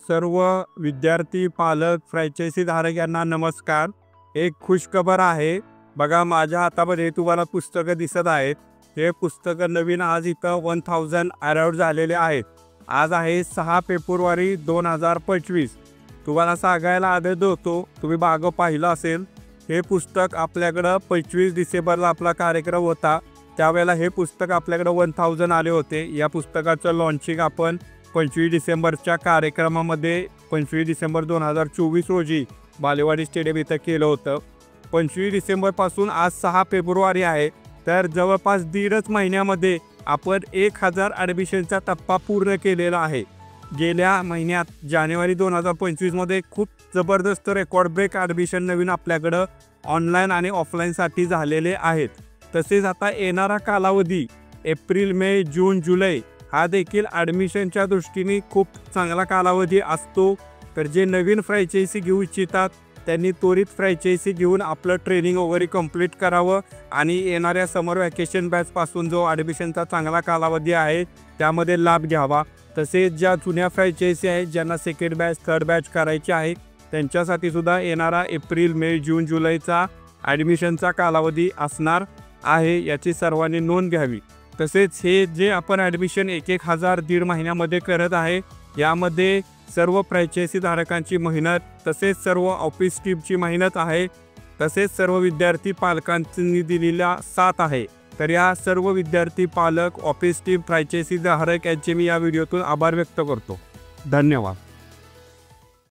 सर्व विद्यार्थी, पालक, फ्रँचायझी धारक यांना नमस्कार। एक खुशखबर आहे। बघा माझ्या हातामध्ये तुम्हाला पुस्तकं दिसत आहेत। हे पुस्तकं नवीन आज इथं 1000 अराउंड झालेले आहेत। आज आहे 6 फेब्रुवारी 2025। तुम्हाला सांगायला आनंद होतो, तुम्ही मागं पाहिलं असेल, हे पुस्तक आपल्याकडं 25 डिसेंबरला आपला कार्यक्रम होता, त्यावेळेला हे पुस्तक आपल्याकडं 1000 आले होते। या पुस्तकाचं लॉन्चिंग आपण 25 डिसेंबरच्या कार्यक्रमामध्ये 25 डिसेंबर 2024 रोजी बालेवाडी स्टेडियम इथं केलं होतं। 25 डिसेंबरपासून आज 6 फेब्रुवारी आहे, तर जवळपास 1.5 महिन्यामध्ये आपण 1000 ॲडमिशनचा टप्पा पूर्ण केलेला आहे। गेल्या महिन्यात जानेवारी 2025मध्ये खूप जबरदस्त रेकॉर्ड ब्रेक ॲडमिशन नवीन आपल्याकडं ऑनलाईन आणि ऑफलाईनसाठी झालेले आहेत। तसेच आता येणारा कालावधी एप्रिल, मे, जून, जुलै हा देखील ॲडमिशनच्या दृष्टीने खूप चांगला कालावधी असतो। तर जे नवीन फ्रँचायझी घेऊ इच्छितात त्यांनी त्वरित फ्रँचायझी घेऊन आपलं ट्रेनिंग वगैरे कंप्लीट करावं आणि येणाऱ्या समर वॅकेशन बॅचपासून जो ॲडमिशनचा चांगला कालावधी आहे त्यामध्ये लाभ घ्यावा। तसेच ज्या जुन्या फ्रँचायझी आहेत, ज्यांना सेकंड बॅच, थर्ड बॅच करायची आहे, त्यांच्यासाठी सुद्धा येणारा एप्रिल, मे, जून, जुलैचा ॲडमिशनचा कालावधी असणार आहे, याची सर्वांनी नोंद घ्यावी। तसेच हे जे आपण ॲडमिशन 1000 1.5 महिन्यामध्ये करत आहे, यामध्ये सर्व फ्रँचायझी धारकांची मेहनत, तसेच सर्व ऑफिस टीमची मेहनत आहे, तसेच सर्व विद्यार्थी पालकांनी दिलेला साथ आहे। तर या सर्व विद्यार्थी, पालक, ऑफिस टीम, फ्रँचायझी धारक यांचे मी या व्हिडिओतून आभार व्यक्त करतो। धन्यवाद।